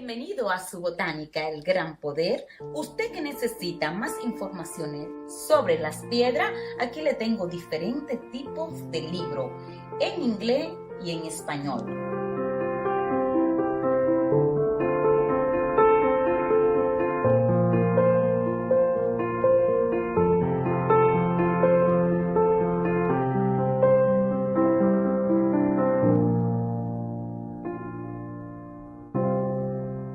Bienvenido a su botánica, el gran poder. Usted que necesita más informaciones sobre las piedras, aquí le tengo diferentes tipos de libros, en inglés y en español.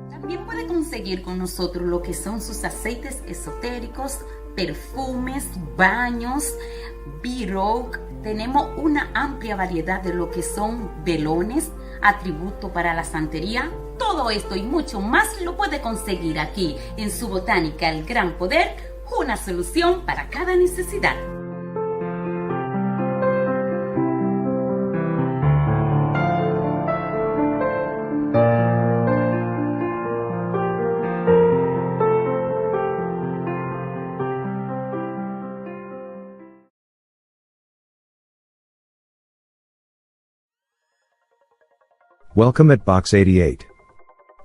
También puede conseguir con nosotros lo que son sus aceites esotéricos, perfumes, baños, B-Rock. Tenemos una amplia variedad de lo que son velones, atributos para la santería. Todo esto y mucho más lo puede conseguir aquí en su botánica El Gran Poder, una solución para cada necesidad. Welcome at Box 88,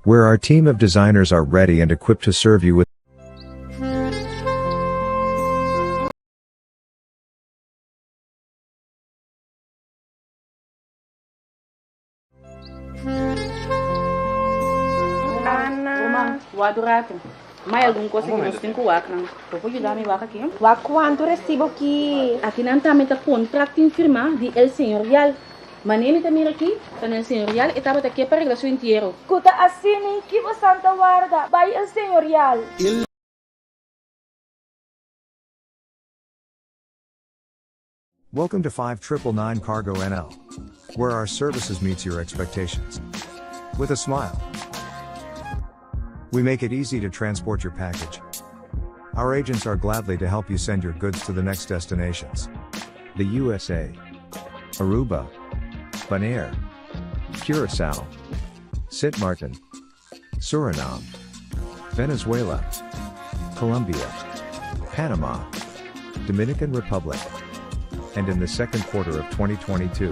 where our team of designers are ready and equipped to serve you with Ana, quadro rato. Mas alguma coisa que nós temos que fazer, não? Eu vou ajudar a me vaca aqui. Quanto recibo aqui? Aqui não está meta contrato firma de El Señorial. Manele também aqui, está no El Señorial e estava aqui para arreglar seu inteiro. Kuta asini que você santa guarda, vai el senhorial. Welcome to 5999 Cargo NL, where our services meets your expectations. With a smile. We make it easy to transport your package. Our agents are gladly to help you send your goods to the next destinations. The USA, Aruba, Bonaire, Curacao, Sint Maarten, Suriname, Venezuela, Colombia, Panama, Dominican Republic, and in the second quarter of 2022,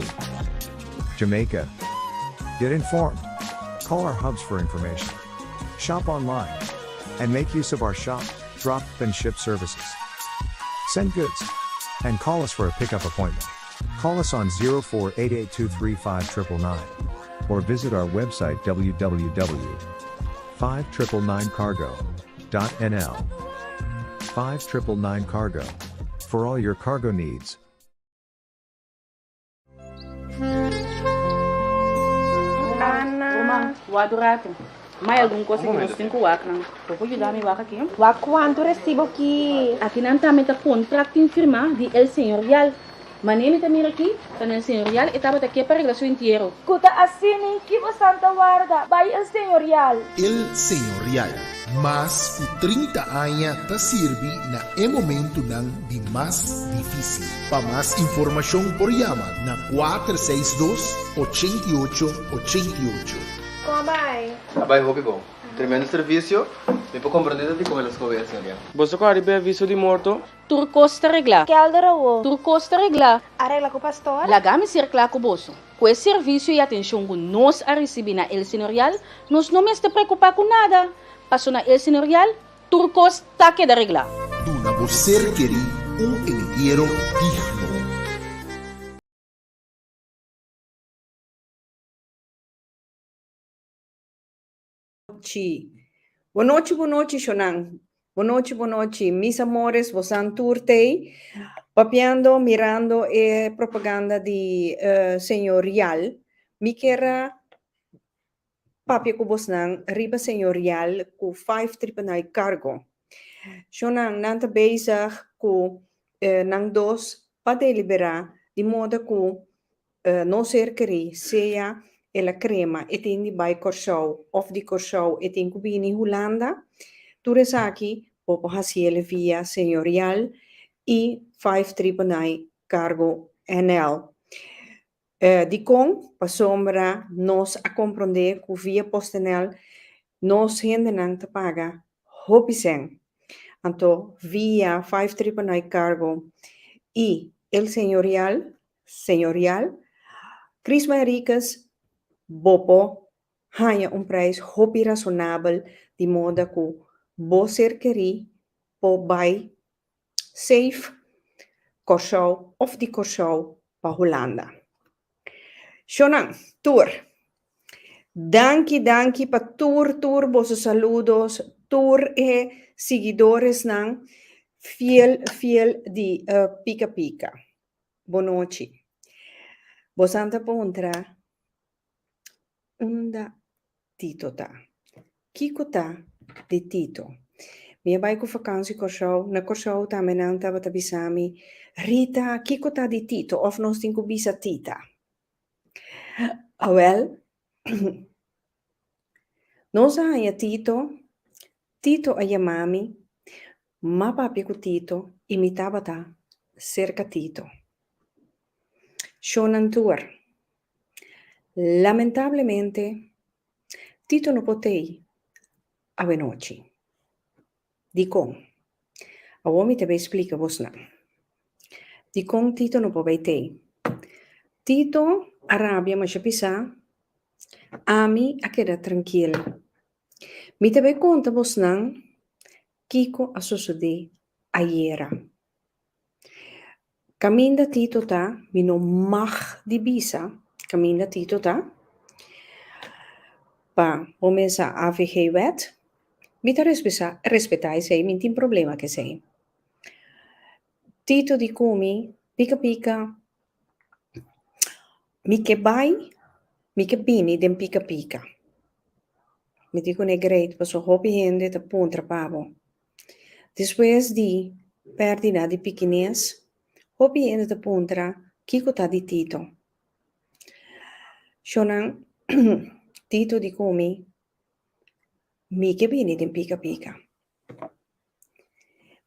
Jamaica. Get informed. Call our hubs for information. Shop online. And make use of our shop, drop, and ship services. Send goods. And call us for a pickup appointment. Call us on 0488235999. Or visit our website www.5999cargo.nl. 5999 Cargo. For all your cargo needs. Ana, quadro rato. Mas alguma coisa que nós temos que fazer, não? Eu vou ajudar a me vaca aqui. Quanto recibo aqui? Aqui não está meta contrato firma de El Señorial. Manele também aqui, está no El Señorial e estava aqui para arreglar seu inteiro. Kuta asini que você santa guarda, vai el senhorial. El Señorial, mas por 30 anos te sirve na momento de mais difícil. Para mais informação por chama na 462-8888. Como vai? Abay, hobi bom. Tremendo serviço. Me puedo comprender de como elas conversam ali. Você quer receber aviso de morto? Turcos te arreglar. Que alderawo? Turcos te arreglar. Arregla com o pastor? Lagame circular com o bolso. Com esse serviço e atenção que nós a receber na El Señorial, nós não me está preocupar com nada. Passou na El Señorial, Turcos está que de arreglar. Duna você querer engenheiro digno. Boa noite, Shonan. Boa noite, mis amores, vos turtei, papiando, mirando propaganda de Señorial. Mi quera papia ko vos nang riba Señorial ku 599 Cargo. Shonan nanta bezig ku nang dos pa delibera di modo ku no cercari sea e la crema e tindi by Corsau of di Corsau e tin kubini Holanda. Turesaki popo hasiele via Señorial e 599 Cargo NL. Di con pa sombra nos a comprender que via PostNL nos hendenang te paga hopiseng. Anto via 599 Cargo e el Señorial, Cris Maricas, Bopo hanya prijs hobby razonabel de modo que você querer po buy safe Curaçao of de Curaçao para Holanda. Shonan, tour. Danki pa tour, vos saludos, tour seguidores nan, fiel di Pica Pica. Bonoci. Vos anta pontra, unda Tito ta. Kiko ta de Tito. Mia vai ku vakantie Curaçao, na Curaçao ta menanta bata bisami, Rita, kiko ta di Tito, of nos tinko bisa Tita. Well, nos hanya Tito a mami, ma papi ku Tito, imitava ta cerca Tito. Shonan tour. Lamentablemente, Tito no potei a venoci. Di con. A uomi te explica vos na. Di con Tito no potei. Tito Arabia ma chapisa, ami a queda tranquila. Mi te conta vos nan, Kiko a sucede aiera. Caminda Tito ta, mi no mag di bisa, caminda Tito ta, pa omesa AVG wet, mi ta respetai sei, mi tin problema che sei. Tito di cumi, pica, mi che bai, mi che bini den pica. Mi dico ne great, paso hobby hende te puntra pavo. Después di perdida di piquinés, hobby hende te puntra, kiko ta di Tito. Shonan, Tito di cumi, mi che bini den pica.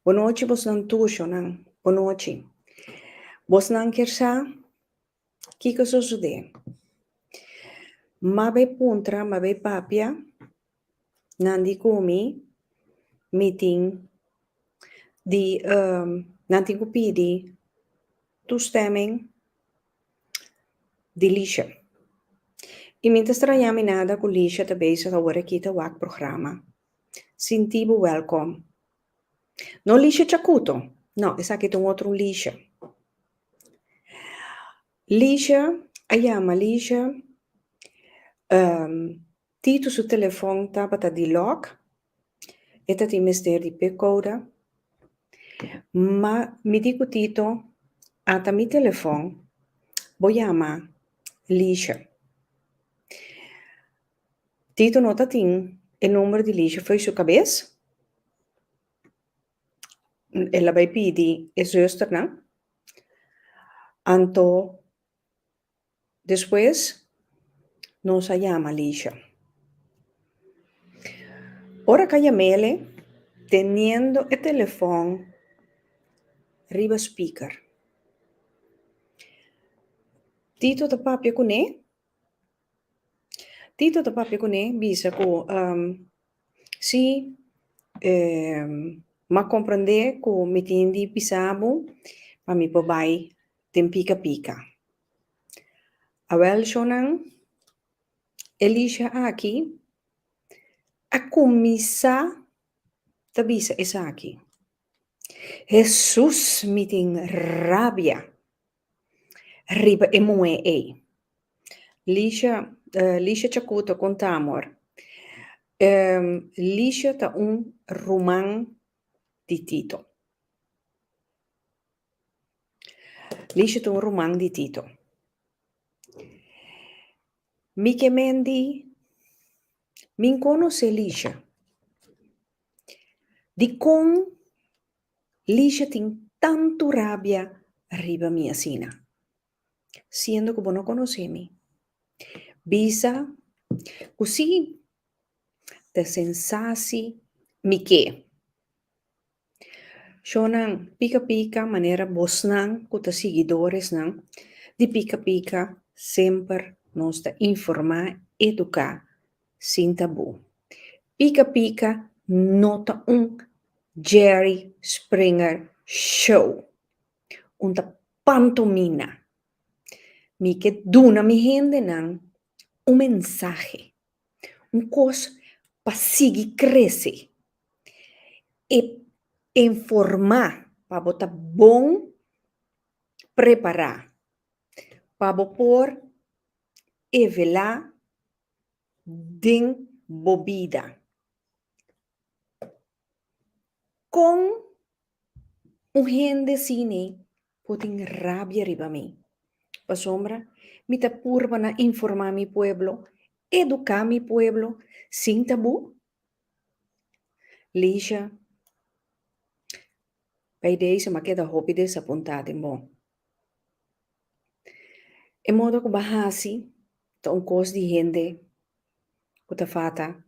Bonoci vos nan tu, Shonan, bonoci. Vos nan kersa, kiko sucede. Ma be puntra, ma be papia, nandi kumi, meeting, di, nanti kupidi, toestemming, di Liesje. E mentre straniamo nada con Liesje te bezig geworden kita wak programma. Sintibo welkom. No Liesje Chacuto. No, esa que un otro Liesje. Liesje, ayama Liesje, Tito su telefoon tabata di lock, eta ti mister di picoda, ma mi dico Tito, ata mi telefoon, boyama Liesje. Tito nota tin, el numero di Liesje foi su cabeça. Ela vai pedir e zuster, não? Anto, después, nos llama Liesje. Ora que llamele, teniendo el teléfono arriba speaker. Tito te papia con Tito te papia con bisa ko si ma comprende ko mitindi pisabo pa mi pobai tem pica. Awel shonan Elisha aqui a começar a bisa essa aqui. Jesus me tem rabia. Riba emoe ei. Liesje Chacuto contamor. Liesje ta roman di Tito. Liesje ta roman di Tito. Mi che mendi min conosce Liesje. Di con Liesje tem tanto rabia arriba mia sina. Siendo que no conocemi. Bisa, così te sensasi mi che. Shonan pica manera bosnan kuta seguidores nan di pica sempre nos te informar, educar sin tabu. Pica nota Jerry Springer show. Unta pantomina. Mi que duna mi gente nan un mensaje. um coisa para seguir crescer e informar para botar bom preparar para pôr e velar din bobida com gente cine putin rabia riba mim. Pa sombra, mi ta purba na informar mi pueblo, educar mi pueblo, sin tabu. Lisha, bij deze ma queda hopi desapontado mo. E modo que bahasi, ta un cos di gente, kuta fata,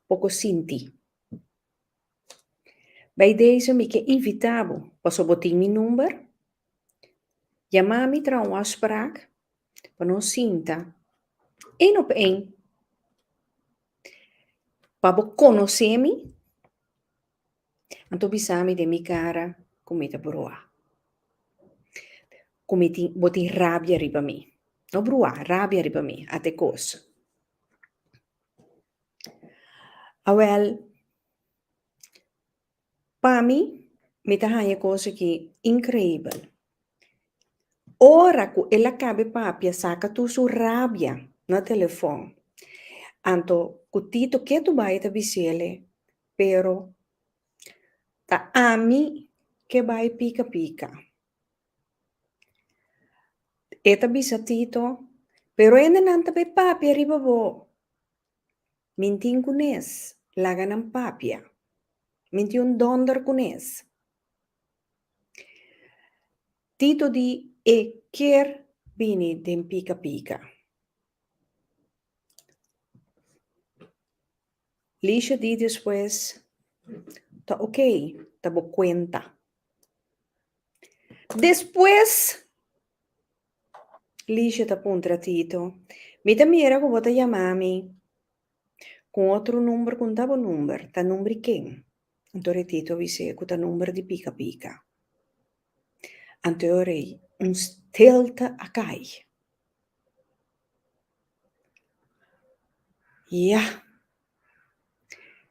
poco sinti. Bij deze mi ke invitabo, pas op mi nummer, Chamar-me para uma afspraak para não sinta 1-op-1 para conhecer-me então bisami de minha cara cometa broa cometi boti rabia riba mi não broa rabia riba mi até coisa para mim me tá hanya coisa que incrível. Ora que ela cabe papia saca tu su rabia na telefone. Anto kutito que tu vai te bisele, pero ta ami que vai pica. Eta bisatito, pero ene nanta be papia riba bo. Mintin kunes, laganam papia. Minti un donder kunes. Tito di e quer bini den pica. Lisha di después, ta ok, ta bo cuenta. Después, Lisha ta puntra Tito, mita mira como te llamami, con otro número, con tabo número, ta numeri quem? Antore Tito vise, con ta numero di pica. Antore, un stilte a cai. Ja.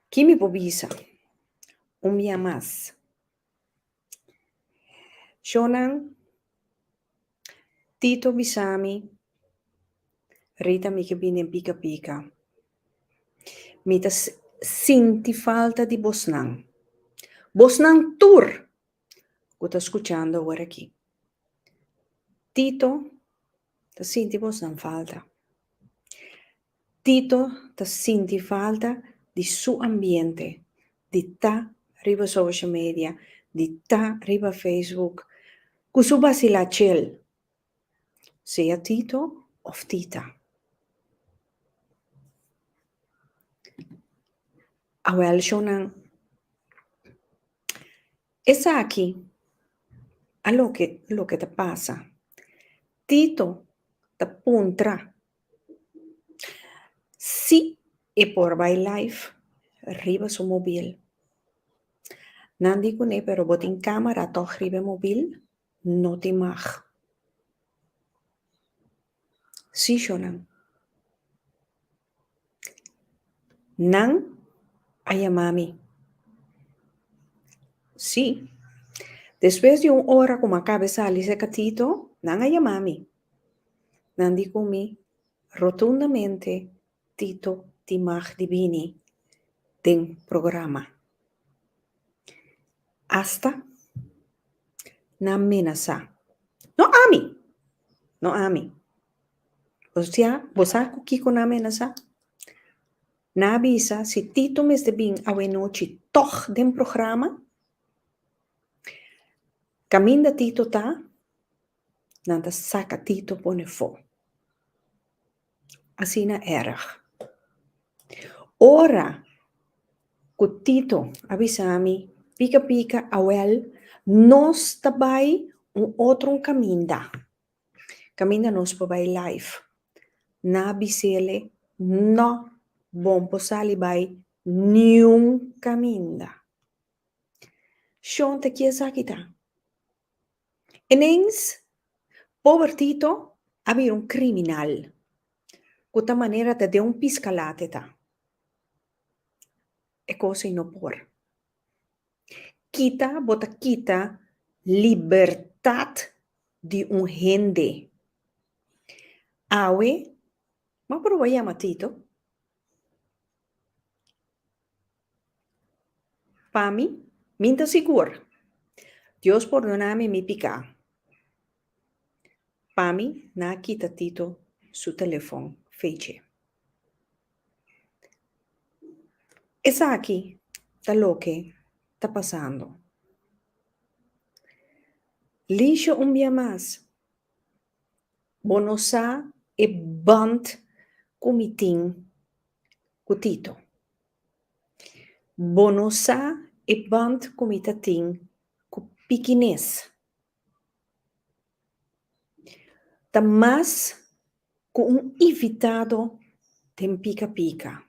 Kimi pobisa. Mia mas. Shonan. Tito bisami. Rita mi che bine pica. Mi ta sinti falta di Bosnan. Bosnan tour. Sta ascoltando ora qui. Tito ta sinti Bosnan falta. Tito ta sinti falta di suo ambiente, di ta riba social media, di ta riba Facebook, cusu basila chel, sia Tito of Tita. Awel shonan, esa aquí, a lo que te pasa. Tito te puntra. Si e por by life, riba su mobil. Nandi kune pero botin camera toch riba mobil, no te mag. Si shonan. Nan ayamami. Sí. Después de una hora como acabe salir ese catito, nan ayamami. Nandi kumi rotundamente Tito ti mag divini den programa. Hasta na amenaza. No ami. O sea, vos sabes que na amenaza. Na avisa si Tito mes de bin a noche toch den programa. Caminda Tito ta. Nanta saca Tito pone fo. Así na erg. Ora, Tito avisami, pica, awel, nos tabay un otro caminda. Caminda nos pabay life. Na bisele, no bom posali bay, niun caminda. Sean te chiesa kita. Ineens, pover Tito, había un criminal. Kuta manera te de un piscalate ta. é coisa e não por. Bota quita liberdade de gente. Awe, mas por vai matito. Para mim, minta seguro. Deus perdona-me me picar. Para mim, na quita tito su telefone feice. Essa aqui, tá que tá passando. Lixo dia mais. Bonosa e band comitim cutito. Bonosa e band comitatim cu piquinês. Tá mais com invitado tem pica-pica.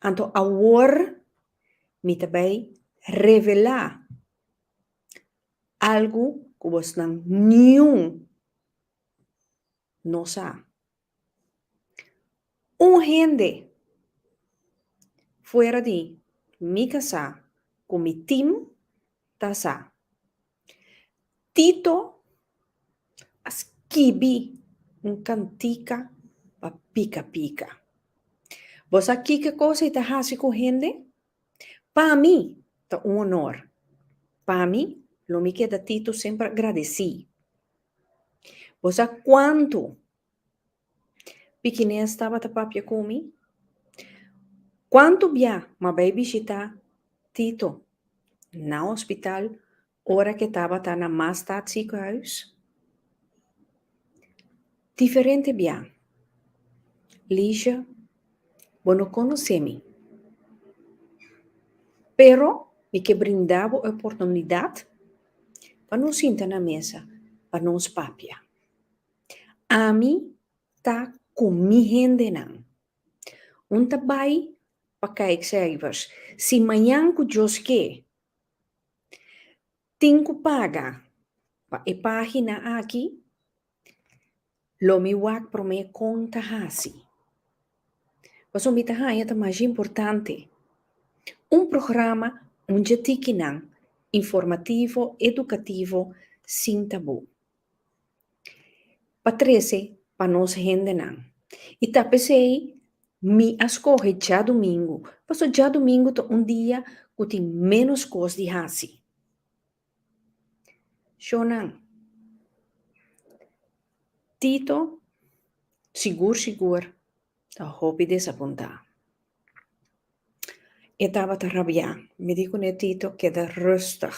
Então, agora, me também revelar algo que você nenhum não sabe. Gente fora de mi casa com mi team tá sa. Tito as kibi cantica pa pica-pica. Você aqui que coisa está fazendo com gente? Para mim, é honor. Para mim, lo me queda Tito sempre agradeci. Você quanto pequenininha estava a papia comigo? Quanto bia ma vai visitar Tito na hospital, hora que estava na mais tarde ziekenhuis? Diferente bia. Lígia, bueno conhece-me. Pero, me que brindava a oportunidade para nos sentar na mesa, para nos papia. A mim, tá com mi gente não. Um trabalho para kijkcijfers. Se amanhã que Deus quer, tem que pagar para a página aqui, lo me wak para minha conta assim. Mas o mita é mais importante. Programa, jetikinan, informativo, educativo, sem tabu. Patrese, para nós gente não. E tapesei, me escorre já domingo. Passou já domingo é dia que tem menos coisa de hasi. Shonan. Tito, seguro, tá hobby desapontar. Eu estava a rabiar. Me digo, Tito, queda rustig.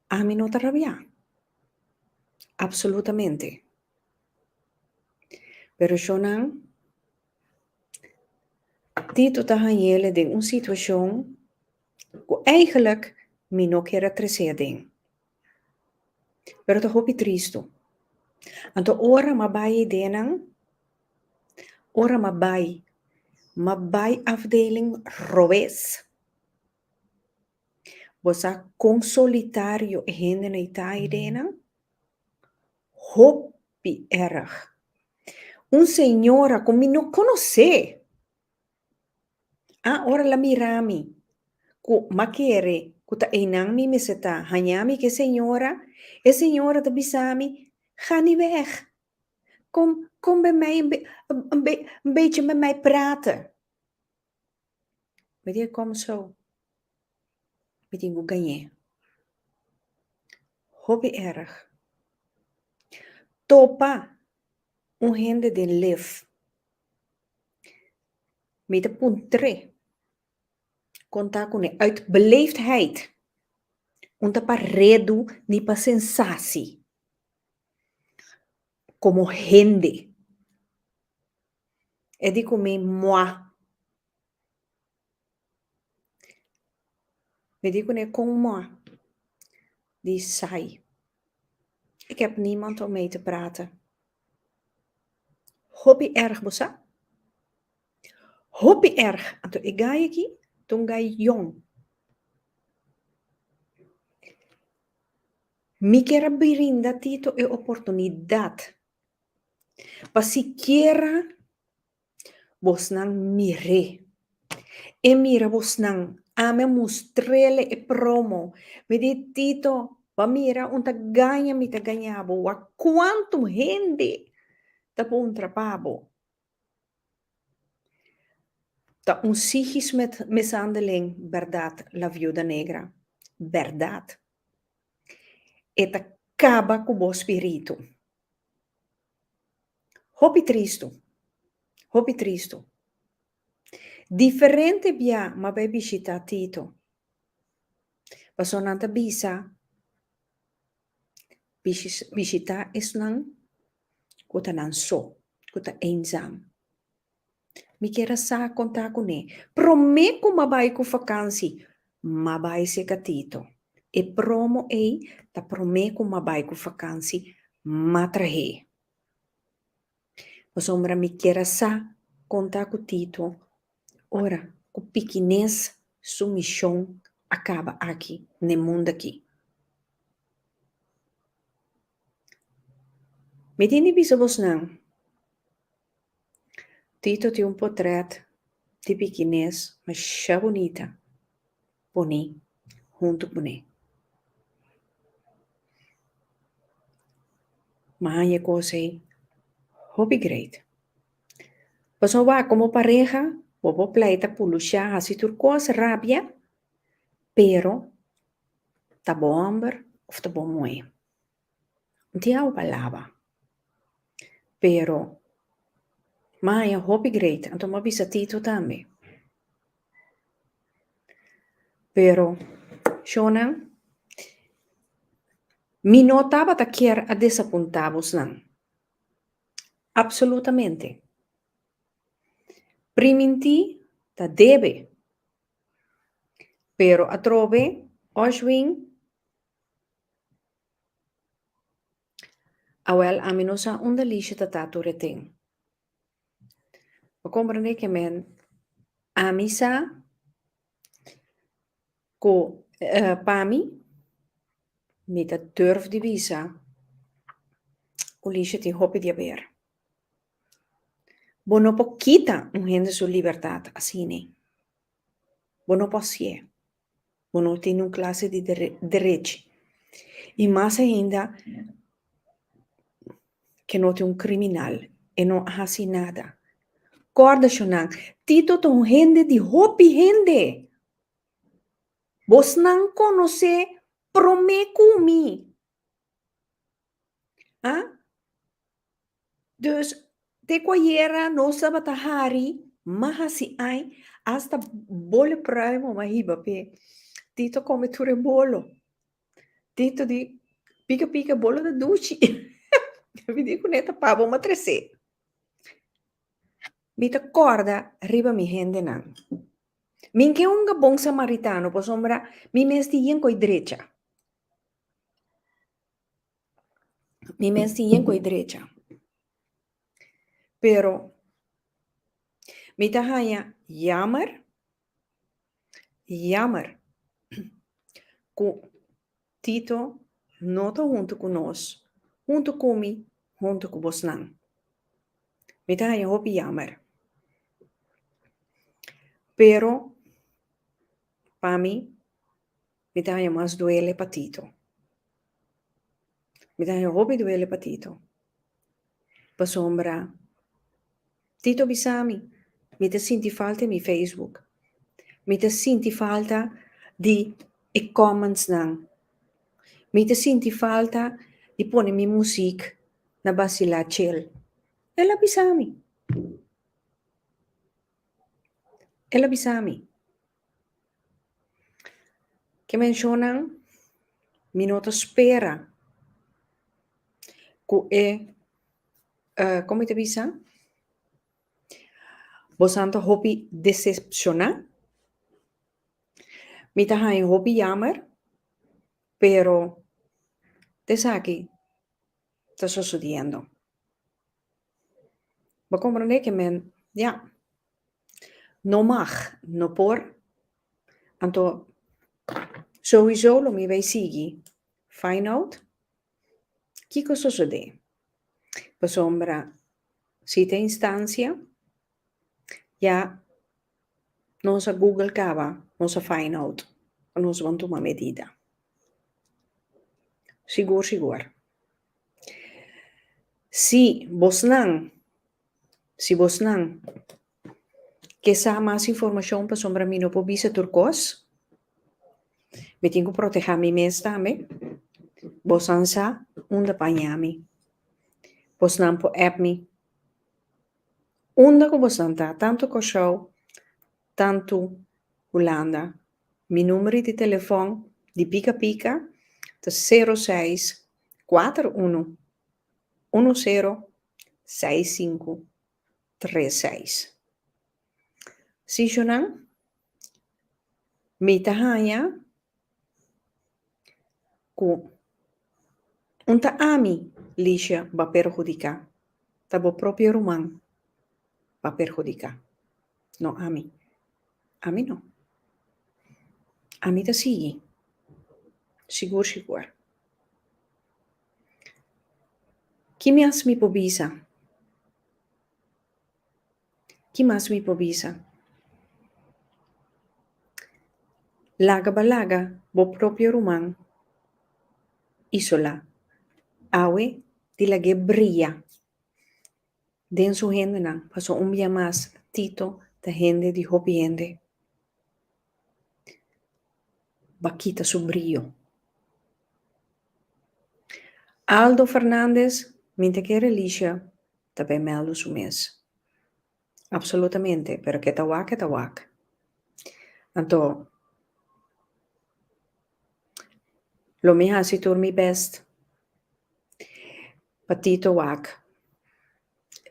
A mim não está rabiar. Absolutamente. Pero Shonan, Tito está ele de uma situação que eigenlijk me não quer trazer. Pero tá hobby triste. Então, ora ma bai denan, ora ma bai afdeling robes. Você consolidário gente na Itália denan, hobby erg. Senhora como me não conhece. Ora la mirami, ku makere, ku ta enang mi meseta, hanyami que senhora te bisami, ga niet weg. Kom bij mij een beetje met mij praten. Weet je, kom zo. Weet je, hoe ganhei. Hobby erg. Topa, gente de liv. Met de punt 3. Contact com ele. Uit beleefdheid. Para redo, ni para sensatie. Como gente. É de comer moi. Me digo né com moi. Die sai. Ik heb niemand om mee te praten. Hobby erg, bossa? Hobby erg. Então, ik ga aqui, toen ga jong. Me quer brindar Tito a oportunidade para siquiera vos nang mire. E mira vos nang ame mostrele e promo. Me di Tito, va mira un taganya mi taganyabo. Wa quantum gente tapo un trapabo. Ta un psichisch met mishandeling, verdad, la viuda negra. Verdad. Et acaba com o espírito. Hopi tristo. Hopi tristo. Diferente bia, ma bei bisita Tito. Pasonanta bisa. Bisita is nang kuta nan so. Kuta eenzaam. Mi kera sa contar com ne. Prometo mabai com vakantie. Mabai se Tito. E promo ta prometo mabai com vakantie. Matrahe. Pasombra mi kera sa contar com Tito. Ora, o pequenez, sua missão acaba aqui, no mundo aqui. Me tiene bisavos não. Tito tem portrait de pequenez, mas já bonita. Boni, junto com ele. Mas a coisa é, hobby great. Passou lá como pareja, bobo pleita pulucha, assim turcos, rabia, pero tá bom amber, of tá bom moe. Não tinha a palavra. Pero, mas é hobby great, então me avisa Tito também. Pero, Shona, mi notava ta quer a desapontavos não. Absolutamente. Priminti ta debe. Pero a trove, Oshwin, awel a minosa un delicia ta tato reteng. O comprende que men amisa ko pami met a durf de visa o licia ti hopi di aver. Bono poquita un gente su libertad asine. Bono posie. Bono tiene un clase di derechi. E mais ainda que não tem um criminal e não hace nada. Corda, Shonan. Tito tem gente de hopi gente. Vos não conhece promekumi. Ah? Dus, te quayera no sabatahari, mahasi ai, hasta bole primo mahiba pe. Tito come ture bolo. Tito di pica bolo da duci. Vi dico neta pavo matrese. Mita corda riba mi gente nan. Minke unga bom samaritano po sombra mi mestiyen coi derecha. Mi mestiyen coi derecha. Pero mita haya jammer ku Tito nota junto com nós. Junto comigo, junto com vos não. Me dá a hopi jammer. Pero, para mim, me dá a mais duele para Tito. Me dá a hopi duele para Tito. Para sombra. Tito bisami, me te senti falta mi Facebook. Me te senti falta di e comments não. Me te senti falta di pone mi music na basila chill. Ela bisami. Ela bisami. Que mencionan minuto spera. Ku come te bisa? Bosanto hopi decepciona. Mita hai hopi jammer. Pero te saki está sucediendo. Va comprender que men, ja, no mag, no por. Anto, sowieso lo mi vai sigi. Find out. Kiko sucede. Pa sombra, sita instancia, ya nós Google cava, nós find out, nós vamos tomar medida. Seguro. Se vos não quer saber mais informação para sobre mim no pobisa turcos, me tenho que proteger mim mesmo também. Vos não sa onde apanhar me. Vos não po app me. Onde que vos não tá, tanto Kosovo, tanto Holanda. Meu número de telefone de pica é 06 41 10 65 36. Se eu não, me tahanha com ami lixa va perjudicar. Tabo próprio romano va perjudicar. Não ami. Ami não. Ami tá sigue. Seguro. Que mais me pobisa? Laga, bo próprio romano. Isola. Awe, de la gebria. Den su gente na, pasó un día más, tito, de gente de hopiende. Vaquita su brillo. Aldo Fernández, mente que religia, também meldo su mes. Absolutamente, pero que tawak. Então, lo me hace tur mi best. Patito wak.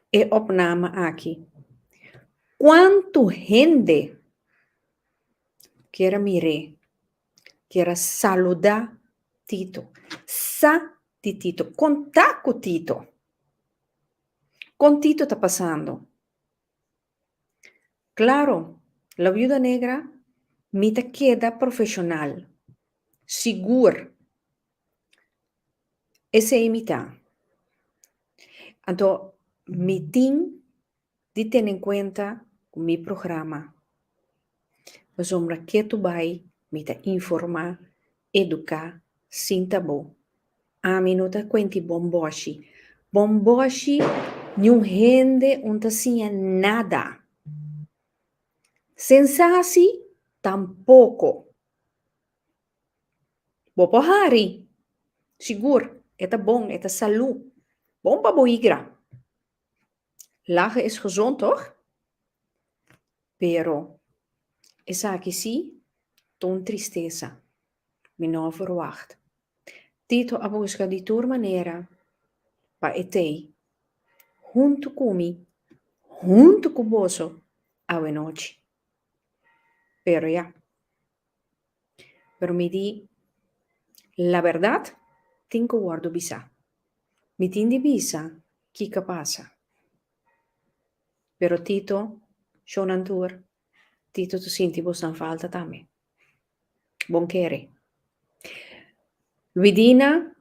E opname aqui. Quanto gente quer mire, quer saludar Tito. De Tito. Contar com Tito. Com Tito está passando. Claro, la viuda negra me queda profissional. Seguro. Essa é imita. Então, me tem de ter em conta o meu programa. Mas sombra que tu vai me informar, educar, sem tabu. A mim não tá quente bomboshi. Bomboshi não rende onde tinha nada. Sensasi tampouco. Bopo hari. Seguro. Eta bom, eta saúde. Bom para boigra. Lachen is gezond, toch? Pero, essa aqui sim, ton tristeza. Me não verwacht. Tito a buscar de toda maneira para etei, junto comigo, junto com o bozo, a noite. Pero ya. Pero me di, la verdad, tengo guardo bisa. Me tiene bisa, que pasa. Pero Tito, Shonantur, Tito tu senti vos não falta também. Bom querer. Luidina,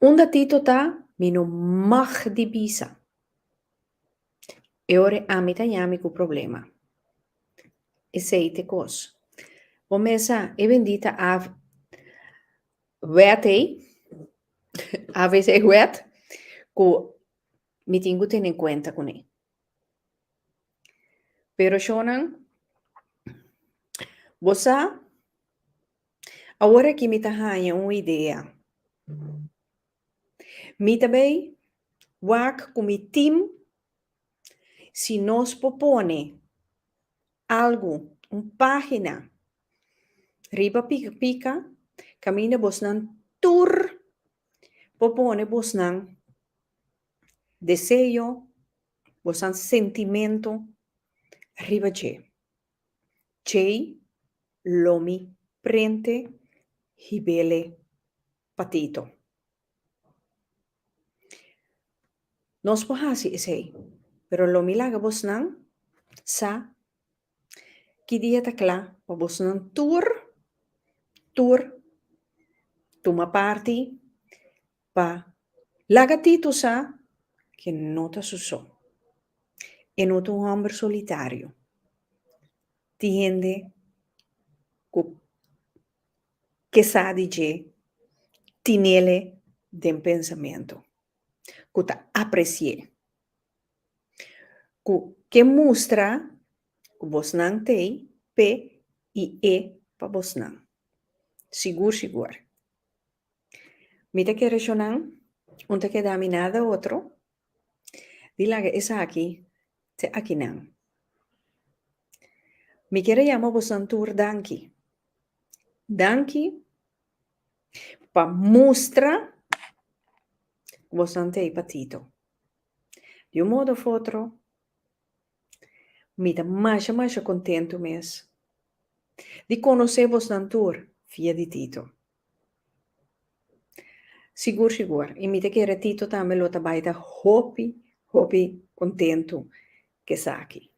onde Tito tá, me não mag de bisa. E ora a me tagliami com problema. E sei te cos. Omessa e bendita a wetei, a vezes wet, que me tenho que ter em conta com ele. Pero Shonan, você, agora que me tahanha uma ideia, me também, wak com mi team, se nós propone algo, uma página, riba pica, caminha bosnan tour, propone bosnan desejo, bosnan sentimento, arriba che lomi prente hibele patito. Nos pohasi isei, pero lomi laga bosnan sa ki dia takla pa bosnan tour tuma party pa laga tito sa que nota suso. é não um homem solitário. Tiende que sabe de tinele de pensamento. Que ta aprecie. Que mostra que vos não tem P e E para vos não. Seguro. Mita que resonan, onde que dá nada outro. Dila que essa aqui, te aqui não. Me quero chamar vos antur danki. Danki para mostrar que vos não tem patito. De um modo ou outro, me dá mais contento mesmo de conhecer vos antur via de Tito. Seguro. E me quero Tito também lo trabalha hopi contento que está aqui.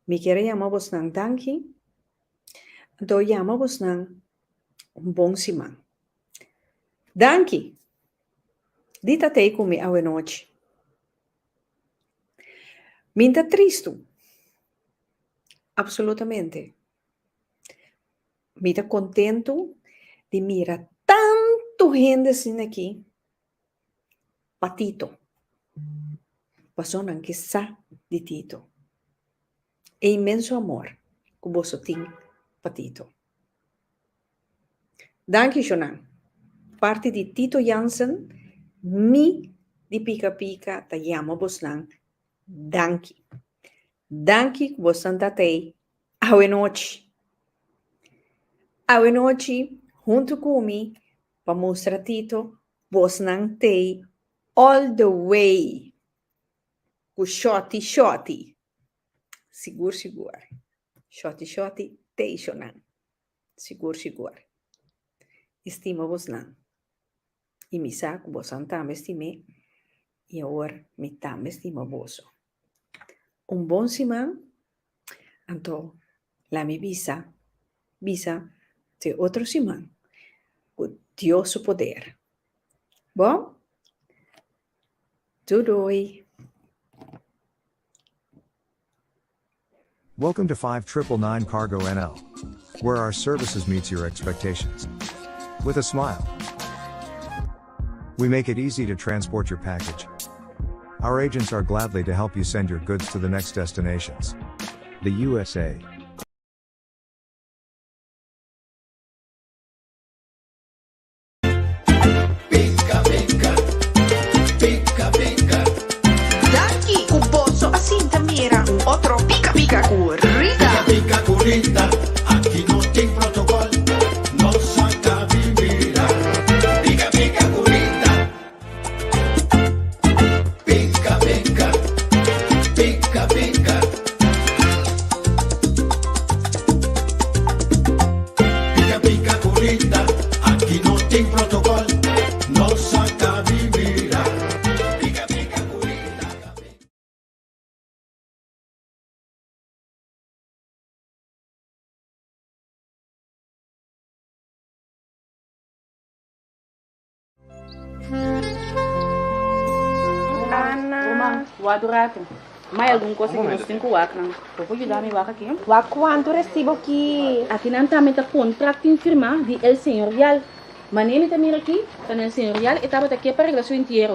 Me quero chamar vos não danki. Então chama vos não bom semana. Danki. Dita te comigo à noite. Minta triste. Absolutamente. Minta contento de mirar tanto gente assim aqui. Patito. Passou não que sa de Tito. É imenso amor que você tem patito. Danke, Jonan. Parte de Tito Jansen, mi di Pica Pica, ta llamo vos lang. Danke. Danke, vos santatei. Awe noite. Awe noite, junto comigo, para mostrar Tito, vos não tei all the way. O shoti. Seguro. Shoti, tei Jonan. Seguro. Estima vos não. E me saco vos não estime. E agora me tam estima vos. Bom semana. Então, la mi visa de outro semana. Com Deus su poder. Bom? Tudo. Welcome to 5999 Cargo NL, where our services meets your expectations. With a smile. We make it easy to transport your package. Our agents are gladly to help you send your goods to the next destinations. The USA. Danki, cuboso, asinta mira, otro pica currita. Pica currita, aqui não tem protocolo, não saca vivira. Pica currita. Pica. Pica currita, aqui não tem protocolo, não saca vivira. Pica currita. Romang, wado rato. May algum coisa que nós temos que wak nang. Pode ajudar me wak aqui? Wa quanto recibo aqui? Aqui não também tá contrato em firma de El Senhorial. Manene tá mira aqui, tá no El Senhorial e tava aqui para regulação inteiro.